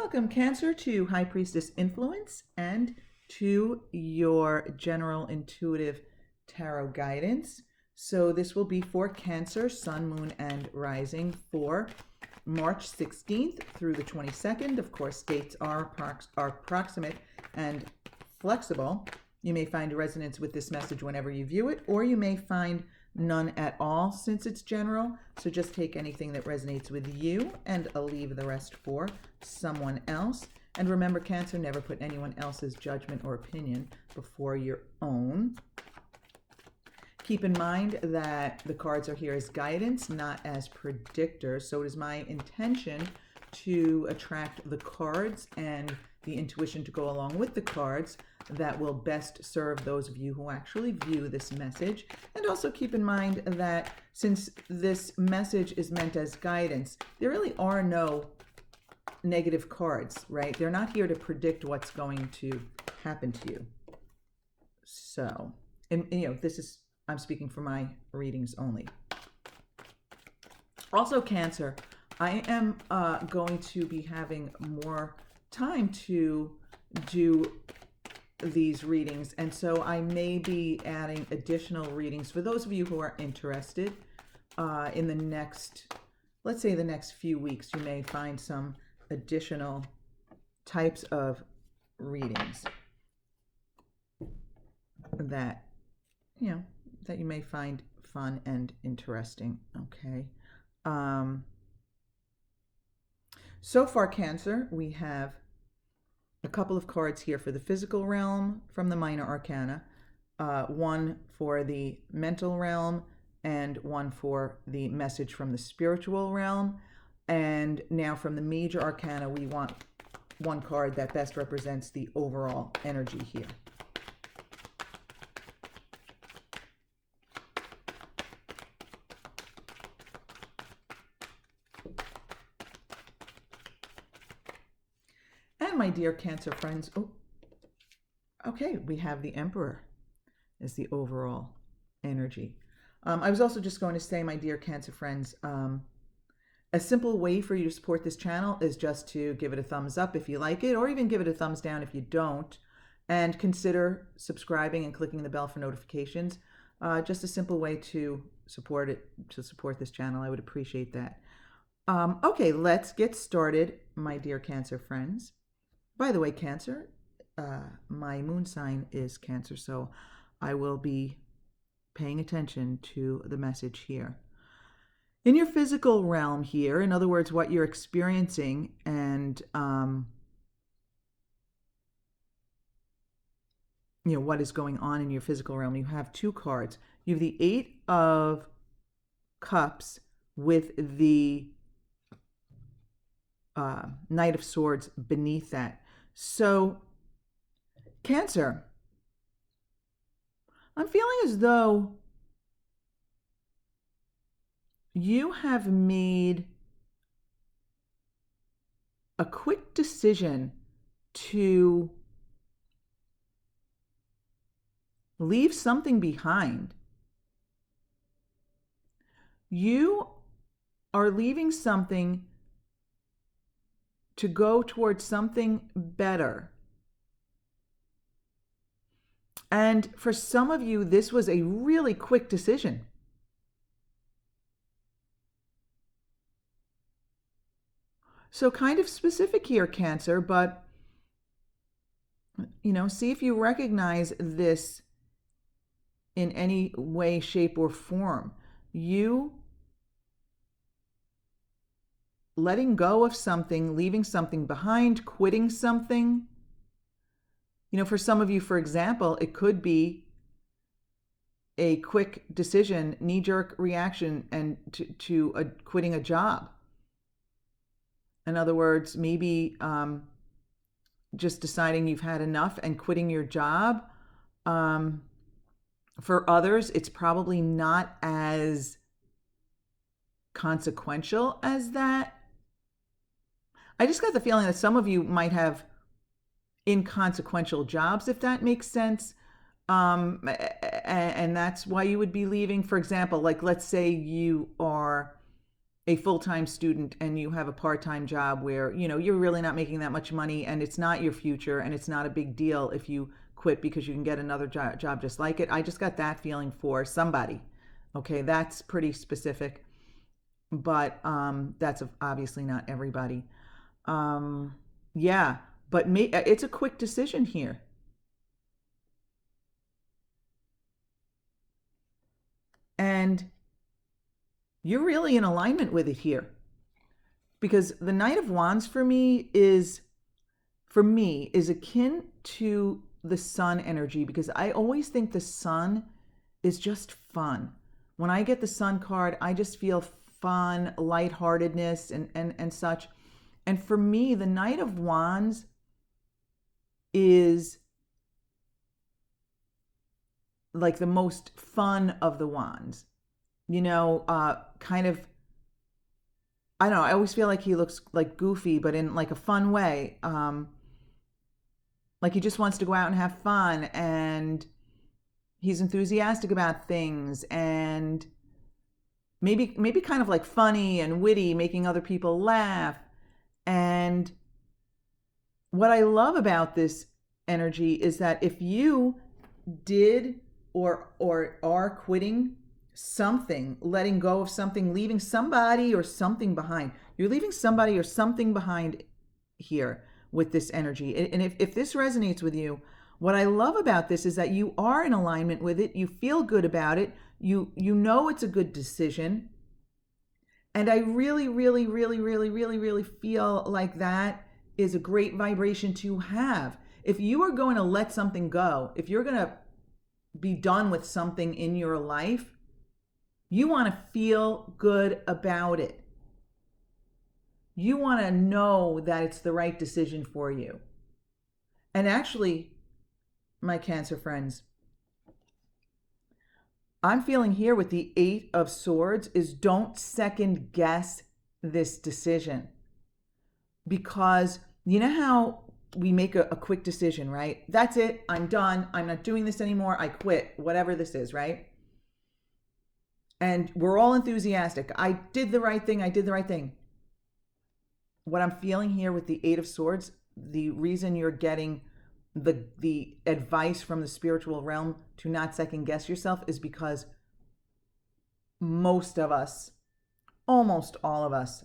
Welcome, Cancer, to High Priestess Influence and to your general intuitive tarot guidance. So this will be for Cancer, Sun, Moon, and Rising for March 16th through the 22nd. Of course, dates are approximate and flexible. You may find resonance with this message whenever you view it, or you may find none at all since it's general. So just take anything that resonates with you and leave the rest for someone else. And remember, Cancer, never put anyone else's judgment or opinion before your own. Keep in mind that the cards are here as guidance, not as predictors. So it is my intention to attract the cards and the intuition to go along with the cards that will best serve those of you who actually view this message. And also keep in mind that since this message is meant as guidance, there really are no negative cards, right? They're not here to predict what's going to happen to you. So, and this is, I'm speaking for my readings only. Also, Cancer, I am going to be having more time to do these readings, and so I may be adding additional readings for those of you who are interested in the next, let's say the next few weeks. You may find some additional types of readings that that you may find fun and interesting. Okay. So far, Cancer, we have a couple of cards here for the physical realm from the minor arcana, one for the mental realm, and one for the message from the spiritual realm. And now from the major arcana, we want one card that best represents the overall energy here. And my dear Cancer friends, okay, we have the Emperor as the overall energy. I was also just going to say, my dear Cancer friends, a simple way for you to support this channel is just to give it a thumbs up if you like it, or even give it a thumbs down if you don't, and consider subscribing and clicking the bell for notifications. Just a simple way to support it, to support this channel. I would appreciate that. Okay, let's get started, my dear Cancer friends. By the way, Cancer, my moon sign is Cancer, so I will be paying attention to the message here. In your physical realm here, in other words, what you're experiencing and what is going on in your physical realm, you have two cards. You have the Eight of Cups with the Knight of Swords beneath that. So, Cancer, I'm feeling as though you have made a quick decision to leave something behind. You are leaving something to go towards something better. And for some of you, this was a really quick decision. So kind of specific here, Cancer, but, see if you recognize this in any way, shape, or form. You letting go of something, leaving something behind, quitting something. For some of you, for example, it could be a quick decision, knee-jerk reaction, and to quitting a job. In other words, maybe just deciding you've had enough and quitting your job. For others, it's probably not as consequential as that. I just got the feeling that some of you might have inconsequential jobs, if that makes sense. And that's why you would be leaving. For example, like let's say you are a full-time student and you have a part-time job where, you're really not making that much money and it's not your future and it's not a big deal if you quit because you can get another job just like it. I just got that feeling for somebody. Okay, that's pretty specific, but that's obviously not everybody. Yeah, but it's a quick decision here. And you're really in alignment with it here. Because the Knight of Wands for me is akin to the sun energy, because I always think the sun is just fun. When I get the sun card, I just feel fun, lightheartedness, and such. And for me, the Knight of Wands is like the most fun of the wands. Kind of, I don't know, I always feel like he looks like goofy, but in like a fun way. Like he just wants to go out and have fun, and he's enthusiastic about things, and maybe kind of like funny and witty, making other people laugh. And what I love about this energy is that if you did or are quitting something, letting go of something, leaving somebody or something behind, you're leaving somebody or something behind here with this energy. And if this resonates with you, what I love about this is that you are in alignment with it. You feel good about it. You know it's a good decision. And I really, really, really, really, really, really feel like that is a great vibration to have. If you are going to let something go, if you're going to be done with something in your life, you want to feel good about it. You want to know that it's the right decision for you. And actually, my Cancer friends, I'm feeling here with the 8 of Swords is don't second guess this decision. Because you know how we make a quick decision, right? That's it. I'm done. I'm not doing this anymore. I quit. Whatever this is, right? And we're all enthusiastic. I did the right thing. I did the right thing. What I'm feeling here with the 8 of Swords, the reason you're getting the advice from the spiritual realm to not second guess yourself is because most of us, almost all of us,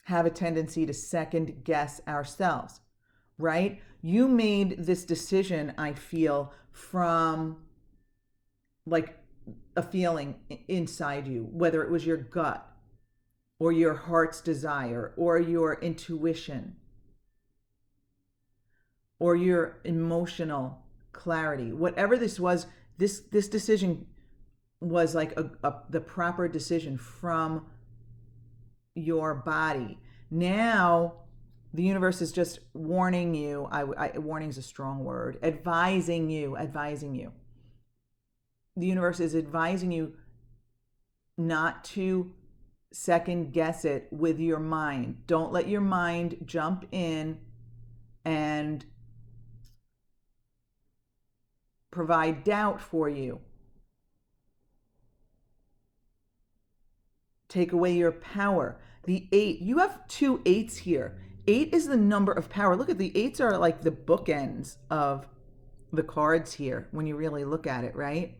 have a tendency to second guess ourselves, right? You made this decision, I feel, from like a feeling inside you, whether it was your gut or your heart's desire or your intuition or your emotional clarity. Whatever this was, this decision was like the proper decision from your body. Now the universe is just warning you. Warning is a strong word. Advising you. The universe is advising you not to second guess it with your mind. Don't let your mind jump in and provide doubt for you. Take away your power. The 8, you have 2 8s here. 8 is the number of power. Look at the 8s are like the bookends of the cards here when you really look at it, right?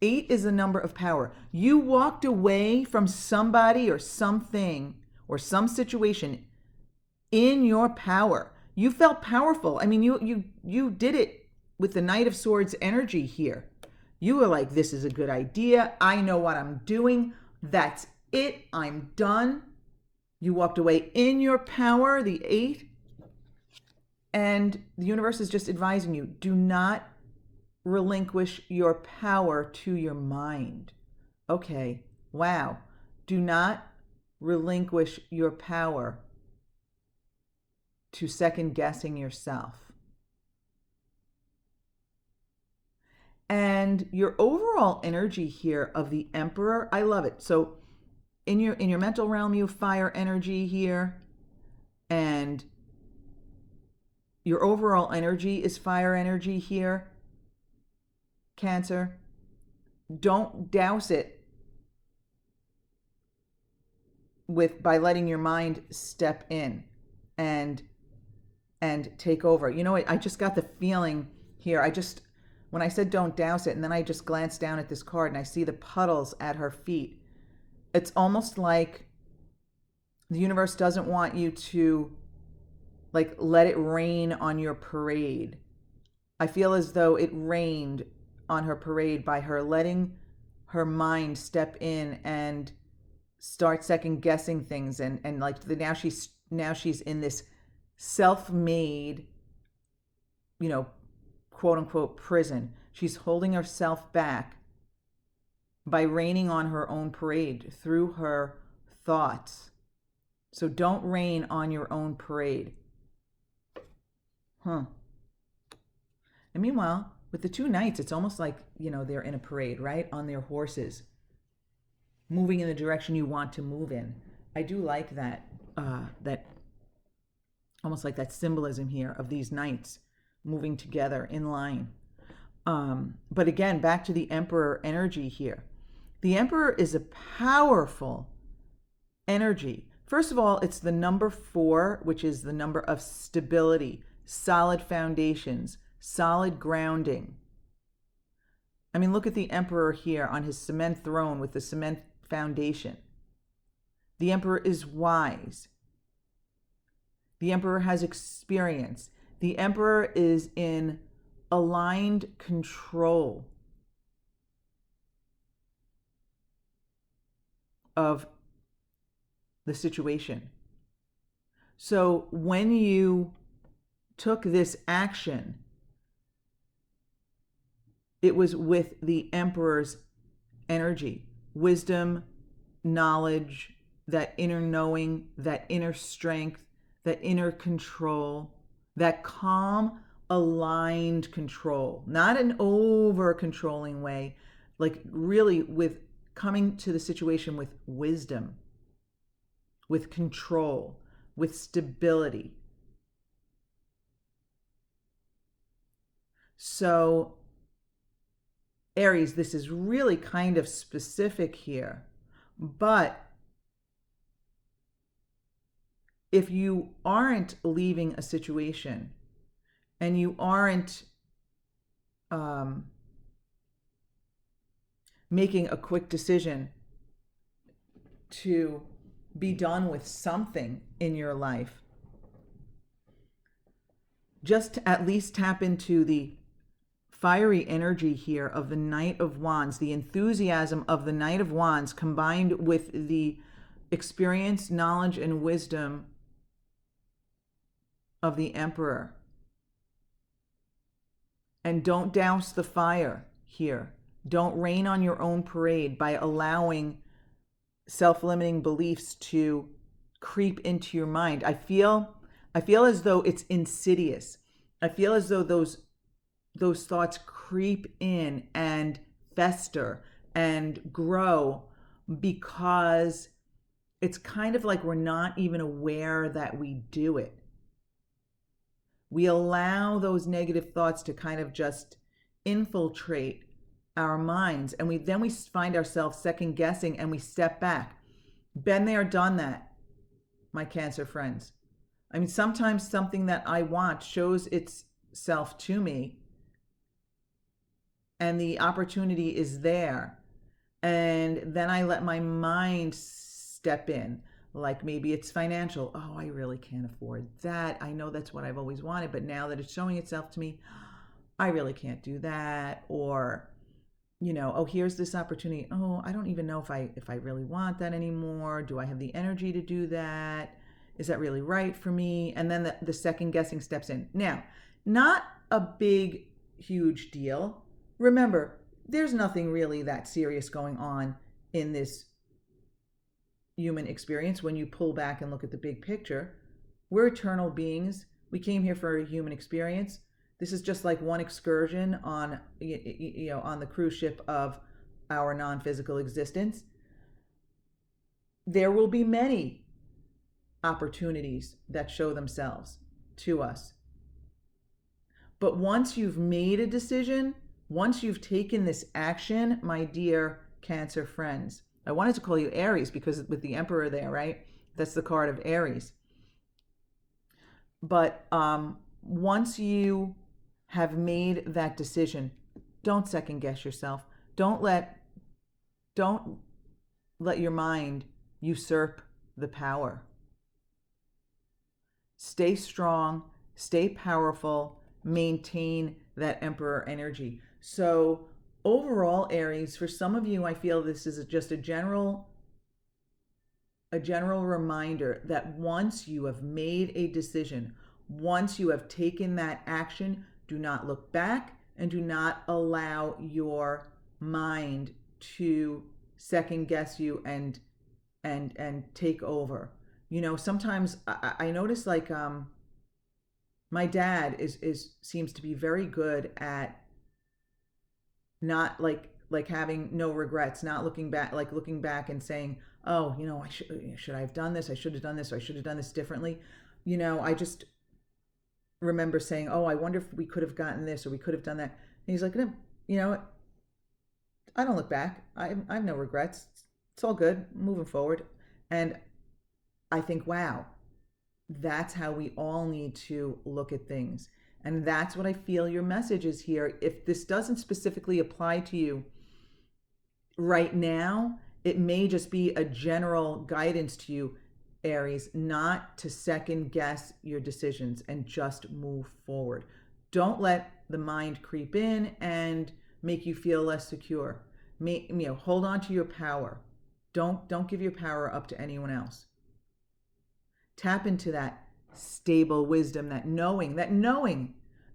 8 is the number of power. You walked away from somebody or something or some situation in your power. You felt powerful. I mean, you did it with the Knight of Swords energy here. You were like, this is a good idea. I know what I'm doing. That's it. I'm done. You walked away in your power, the 8. And the universe is just advising you, do not relinquish your power to your mind. Okay, wow. Do not relinquish your power to second guessing yourself. And your overall energy here of the Emperor, I love it. So in your mental realm, you have fire energy here, and your overall energy is fire energy here. Cancer, don't douse it by letting your mind step in and take over. You know, I just got the feeling here. When I said don't douse it, and then I just glanced down at this card and I see the puddles at her feet. It's almost like the universe doesn't want you to like let it rain on your parade. I feel as though it rained on her parade by her letting her mind step in and start second guessing things, and like now she's in this self-made, you know, quote unquote prison. She's holding herself back by raining on her own parade through her thoughts. So don't rain on your own parade. And meanwhile, with the two knights, it's almost like, you know, they're in a parade, right? On their horses, moving in the direction you want to move in. I do like that, that almost like that symbolism here of these knights moving together in line. But again, back to the Emperor energy here. The Emperor is a powerful energy. First of all, it's the number 4, which is the number of stability, solid foundations, solid grounding. I mean, look at the Emperor here on his cement throne with the cement foundation. The Emperor is wise. The Emperor has experience. The Emperor is in aligned control of the situation. So when you took this action, it was with the Emperor's energy, wisdom, knowledge, that inner knowing, that inner strength, that inner control, that calm, aligned control, not an over controlling way, like really with coming to the situation with wisdom, with control, with stability. So Aries, this is really kind of specific here, but if you aren't leaving a situation and you aren't making a quick decision to be done with something in your life, just to at least tap into the fiery energy here of the Knight of Wands, the enthusiasm of the Knight of Wands combined with the experience, knowledge, and wisdom of the Emperor. And don't douse the fire here. Don't rain on your own parade by allowing self-limiting beliefs to creep into your mind. I feel as though it's insidious. I feel as though those thoughts creep in and fester and grow because it's kind of like we're not even aware that we do it. We allow those negative thoughts to kind of just infiltrate our minds, and then we find ourselves second guessing and we step back. Been there, done that, my Cancer friends. I mean, sometimes something that I want shows itself to me and the opportunity is there. And then I let my mind step in. Like maybe it's financial. Oh, I really can't afford that. I know that's what I've always wanted, but now that it's showing itself to me, I really can't do that. Or, you know, oh, here's this opportunity. Oh, I don't even know if I really want that anymore. Do I have the energy to do that? Is that really right for me? And then the second guessing steps in. Now, not a big, huge deal. Remember, there's nothing really that serious going on in this human experience when you pull back and look at the big picture. We're eternal beings. We came here for a human experience. This is just like one excursion on, you know, on the cruise ship of our non-physical existence. There will be many opportunities that show themselves to us. But once you've made a decision, once you've taken this action, my dear Cancer friends, I wanted to call you Aries because with the Emperor there, right? That's the card of Aries. But once you have made that decision, don't second guess yourself. Don't let your mind usurp the power. Stay strong, stay powerful, maintain that Emperor energy. So overall, Aries, for some of you, I feel this is just a general reminder that once you have made a decision, once you have taken that action, do not look back and do not allow your mind to second guess you and take over. You know, sometimes I notice like my dad is seems to be very good at not like having no regrets, not looking back and saying, oh, you know, should I have done this? I should have done this, or I should have done this differently. You know, I just remember saying, oh, I wonder if we could have gotten this or we could have done that. And he's like, no, you know, I don't look back. I have no regrets. It's all good, moving forward. And I think, wow, that's how we all need to look at things. And that's what I feel your message is here. If this doesn't specifically apply to you right now, it may just be a general guidance to you, Aries, not to second guess your decisions and just move forward. Don't let the mind creep in and make you feel less secure. Hold on to your power. Don't give your power up to anyone else. Tap into that stable wisdom, that knowing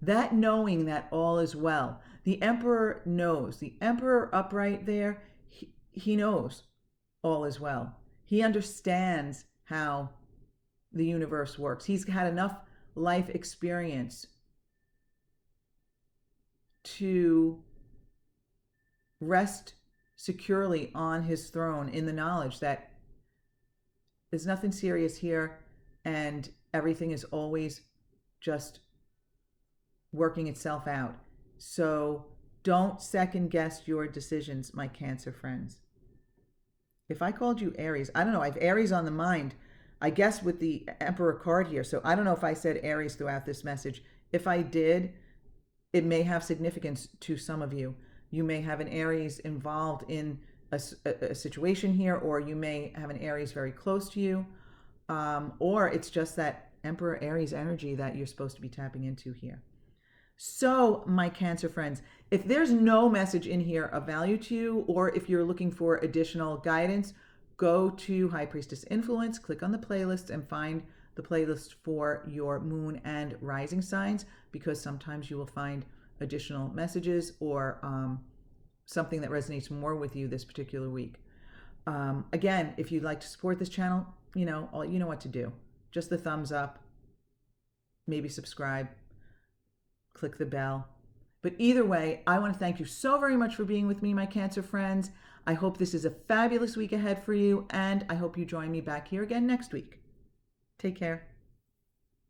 that all is well. The Emperor knows. The Emperor upright there, he knows all is well. He understands how the universe works. He's had enough life experience to rest securely on his throne in the knowledge that there's nothing serious here and everything is always just working itself out. So don't second guess your decisions, my Cancer friends. If I called you Aries, I don't know, I have Aries on the mind, I guess with the Emperor card here. So I don't know if I said Aries throughout this message. If I did, it may have significance to some of you. You may have an Aries involved in a situation here, or you may have an Aries very close to you, or it's just that Emperor Aries energy that you're supposed to be tapping into here. So, my Cancer friends, if there's no message in here of value to you, or if you're looking for additional guidance, go to High Priestess Influence, click on the playlist, and find the playlist for your moon and rising signs, because sometimes you will find additional messages or something that resonates more with you this particular week. Again, if you'd like to support this channel, you know what to do. Just the thumbs up, maybe subscribe, click the bell. But either way, I want to thank you so very much for being with me, my Cancer friends. I hope this is a fabulous week ahead for you, and I hope you join me back here again next week. Take care.